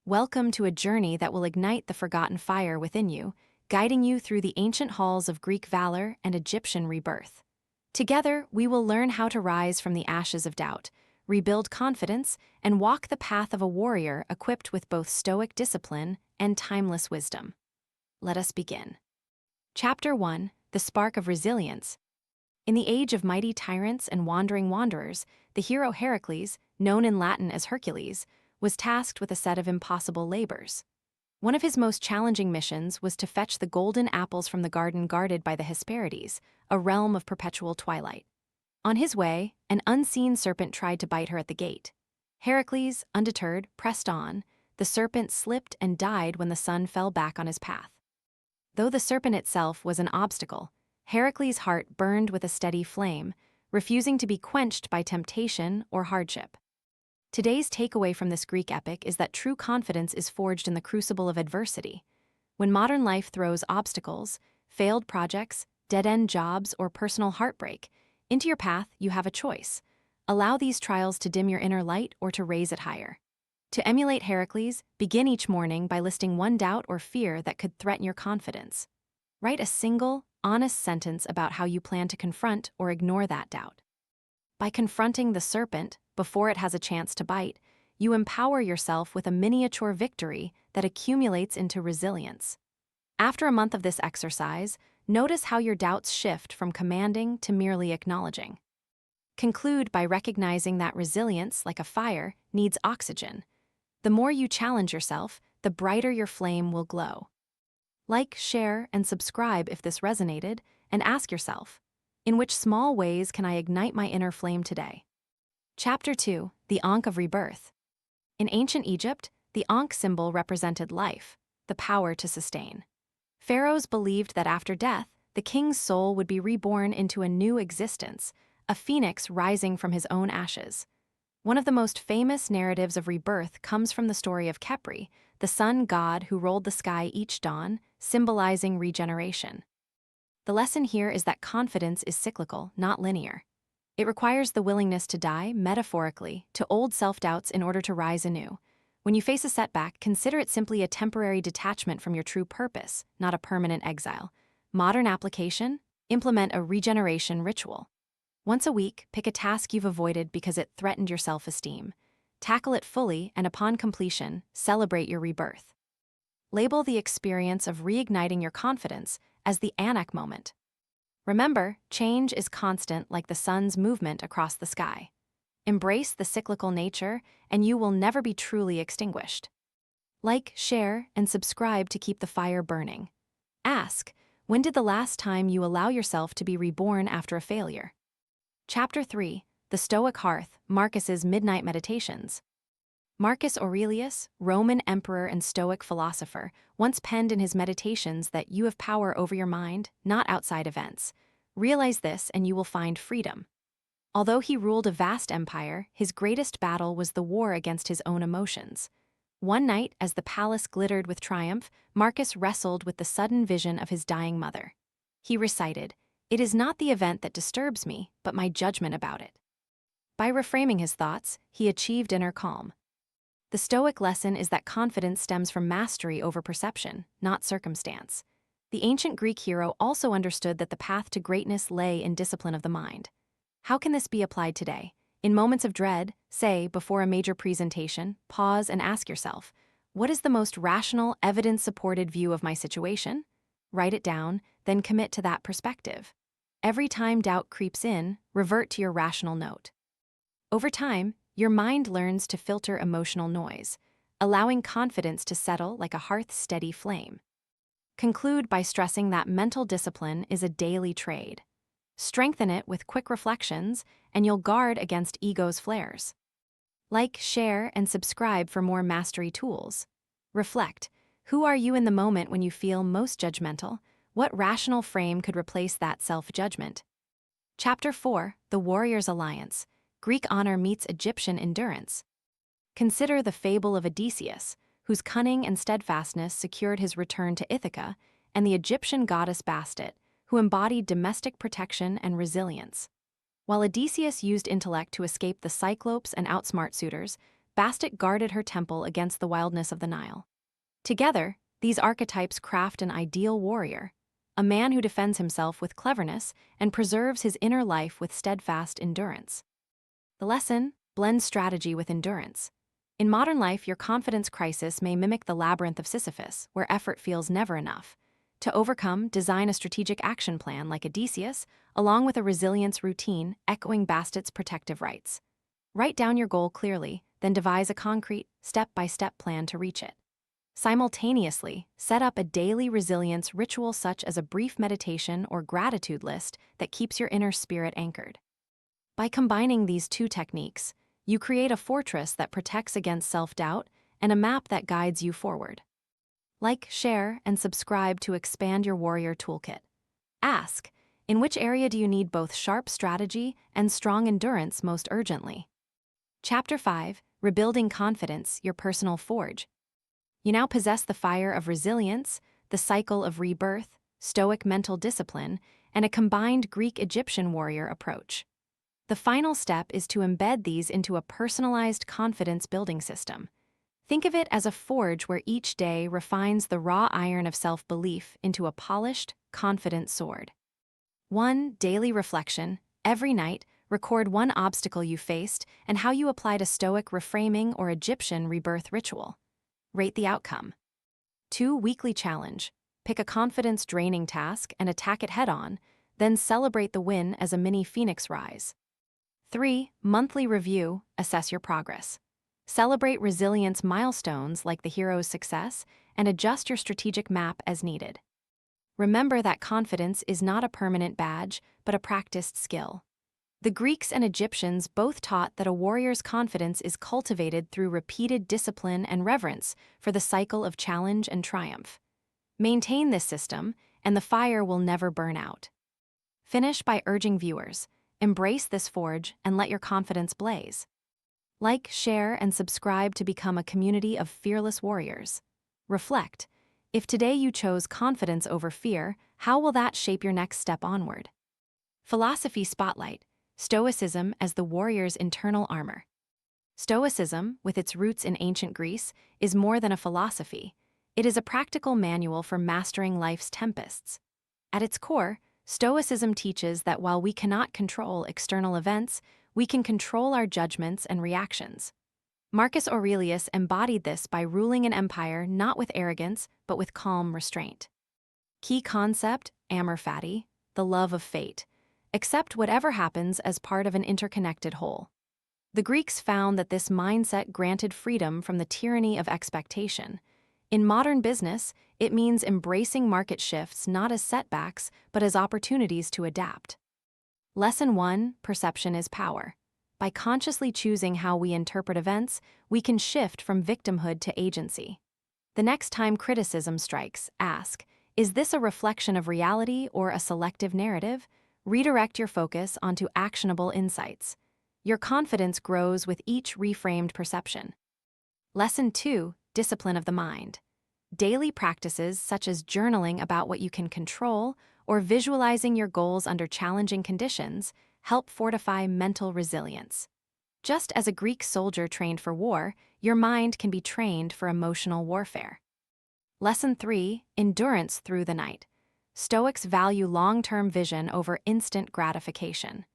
Welcome to a journey that will ignite the forgotten fire within you, guiding you through the ancient halls of Greek valor and Egyptian rebirth. Together, we will learn how to rise from the ashes of doubt, rebuild confidence, and walk the path of a warrior equipped with both Stoic discipline and timeless wisdom. Let us begin. Chapter 1: The Spark of Resilience. In the age of mighty tyrants and wandering wanderers, the hero Heracles, known in Latin as Hercules, was tasked with a set of impossible labors. One of his most challenging missions was to fetch the golden apples from the garden guarded by the Hesperides, a realm of perpetual twilight. On his way, an unseen serpent tried to bite her at the gate. Heracles, undeterred, pressed on. The serpent slipped and died when the sun fell back on his path. Though the serpent itself was an obstacle, Heracles' heart burned with a steady flame, refusing to be quenched by temptation or hardship. Today's takeaway from this Greek epic is that true confidence is forged in the crucible of adversity. When modern life throws obstacles, failed projects, dead-end jobs, or personal heartbreak into your path, you have a choice. Allow these trials to dim your inner light or to raise it higher. To emulate Heracles, begin each morning by listing one doubt or fear that could threaten your confidence. Write a single, honest sentence about how you plan to confront or ignore that doubt. By confronting the serpent before it has a chance to bite, you empower yourself with a miniature victory that accumulates into resilience. After a month of this exercise, notice how your doubts shift from commanding to merely acknowledging. Conclude by recognizing that resilience, like a fire, needs oxygen. The more you challenge yourself, the brighter your flame will glow. Like, share, and subscribe if this resonated, and ask yourself, in which small ways can I ignite my inner flame today? Chapter 2: The Ankh of Rebirth. In ancient Egypt, the Ankh symbol represented life, the power to sustain. Pharaohs believed that after death, the king's soul would be reborn into a new existence, a phoenix rising from his own ashes. One of the most famous narratives of rebirth comes from the story of Khepri, the sun god who rolled the sky each dawn, symbolizing regeneration. The lesson here is that confidence is cyclical, not linear. It requires the willingness to die, metaphorically, to old self-doubts in order to rise anew. When you face a setback, consider it simply a temporary detachment from your true purpose, not a permanent exile. Modern application: implement a regeneration ritual. Once a week, pick a task you've avoided because it threatened your self-esteem. Tackle it fully, and upon completion, celebrate your rebirth. Label the experience of reigniting your confidence as the Anak moment. Remember, change is constant like the sun's movement across the sky. Embrace the cyclical nature, and you will never be truly extinguished. Like, share, and subscribe to keep the fire burning. Ask, when did the last time you allow yourself to be reborn after a failure? Chapter 3: The Stoic Hearth, Marcus's Midnight Meditations. Marcus Aurelius, Roman emperor and Stoic philosopher, once penned in his meditations that you have power over your mind, not outside events. Realize this and you will find freedom. Although he ruled a vast empire, his greatest battle was the war against his own emotions. One night, as the palace glittered with triumph, Marcus wrestled with the sudden vision of his dying mother. He recited, "It is not the event that disturbs me, but my judgment about it." By reframing his thoughts, he achieved inner calm. The Stoic lesson is that confidence stems from mastery over perception, not circumstance. The ancient Greek hero also understood that the path to greatness lay in discipline of the mind. How can this be applied today? In moments of dread, say, before a major presentation, pause and ask yourself, what is the most rational, evidence-supported view of my situation? Write it down, then commit to that perspective. Every time doubt creeps in, revert to your rational note. Over time, your mind learns to filter emotional noise, allowing confidence to settle like a hearth's steady flame. Conclude by stressing that mental discipline is a daily trade. Strengthen it with quick reflections, and you'll guard against ego's flares. Like, share, and subscribe for more mastery tools. Reflect, who are you in the moment when you feel most judgmental? What rational frame could replace that self-judgment? Chapter 4: The Warrior's Alliance. Greek honor meets Egyptian endurance. Consider the fable of Odysseus, whose cunning and steadfastness secured his return to Ithaca, and the Egyptian goddess Bastet, who embodied domestic protection and resilience. While Odysseus used intellect to escape the Cyclopes and outsmart suitors, Bastet guarded her temple against the wildness of the Nile. Together, these archetypes craft an ideal warrior, a man who defends himself with cleverness and preserves his inner life with steadfast endurance. The lesson: blend strategy with endurance. In modern life, your confidence crisis may mimic the labyrinth of Sisyphus, where effort feels never enough. To overcome, design a strategic action plan like Odysseus, along with a resilience routine echoing Bastet's protective rights. Write down your goal clearly, then devise a concrete, step-by-step plan to reach it. Simultaneously, set up a daily resilience ritual such as a brief meditation or gratitude list that keeps your inner spirit anchored. By combining these two techniques, you create a fortress that protects against self-doubt and a map that guides you forward. Like, share, and subscribe to expand your warrior toolkit. Ask, in which area do you need both sharp strategy and strong endurance most urgently? Chapter 5, Rebuilding Confidence, Your Personal Forge. You now possess the fire of resilience, the cycle of rebirth, Stoic mental discipline, and a combined Greek-Egyptian warrior approach. The final step is to embed these into a personalized confidence-building system. Think of it as a forge where each day refines the raw iron of self-belief into a polished, confident sword. 1. Daily reflection. Every night, record one obstacle you faced and how you applied a Stoic reframing or Egyptian rebirth ritual. Rate the outcome. 2. Weekly challenge. Pick a confidence-draining task and attack it head-on, then celebrate the win as a mini phoenix rise. 3. Monthly review. Assess your progress. Celebrate resilience milestones like the hero's success and adjust your strategic map as needed. Remember that confidence is not a permanent badge, but a practiced skill. The Greeks and Egyptians both taught that a warrior's confidence is cultivated through repeated discipline and reverence for the cycle of challenge and triumph. Maintain this system, and the fire will never burn out. Finish by urging viewers: embrace this forge and let your confidence blaze. Like, share, and subscribe to become a community of fearless warriors. Reflect: if today you chose confidence over fear, how will that shape your next step onward? Philosophy Spotlight: Stoicism as the warrior's internal armor. Stoicism, with its roots in ancient Greece, is more than a philosophy. It is a practical manual for mastering life's tempests. At its core, Stoicism teaches that while we cannot control external events, we can control our judgments and reactions. Marcus Aurelius embodied this by ruling an empire not with arrogance, but with calm restraint. Key concept: amor fati, the love of fate. Accept whatever happens as part of an interconnected whole. The Greeks found that this mindset granted freedom from the tyranny of expectation. In modern business, it means embracing market shifts not as setbacks, but as opportunities to adapt. Lesson 1: Perception is power. By consciously choosing how we interpret events, we can shift from victimhood to agency. The next time criticism strikes, ask, is this a reflection of reality or a selective narrative? Redirect your focus onto actionable insights. Your confidence grows with each reframed perception. Lesson 2: Discipline of the mind. Daily practices such as journaling about what you can control or visualizing your goals under challenging conditions help fortify mental resilience. Just as a Greek soldier trained for war, your mind can be trained for emotional warfare. Lesson 3: Endurance through the night. Stoics value long-term vision over instant gratification.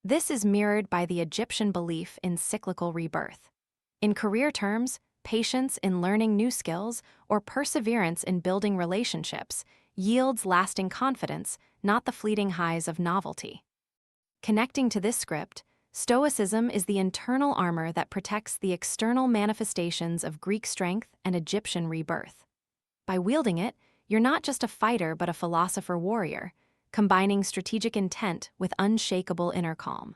This is mirrored by the Egyptian belief in cyclical rebirth. In career terms, patience in learning new skills or perseverance in building relationships yields lasting confidence, not the fleeting highs of novelty. Connecting to this script, Stoicism is the internal armor that protects the external manifestations of Greek strength and Egyptian rebirth. By wielding it, you're not just a fighter but a philosopher-warrior, combining strategic intent with unshakable inner calm.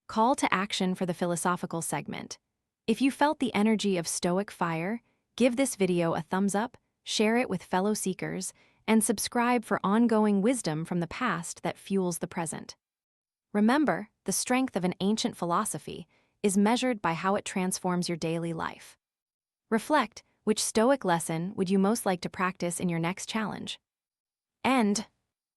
Call to action for the philosophical segment. If you felt the energy of Stoic Fire, give this video a thumbs up, share it with fellow seekers, and subscribe for ongoing wisdom from the past that fuels the present. Remember, the strength of an ancient philosophy is measured by how it transforms your daily life. Reflect: which Stoic lesson would you most like to practice in your next challenge? End.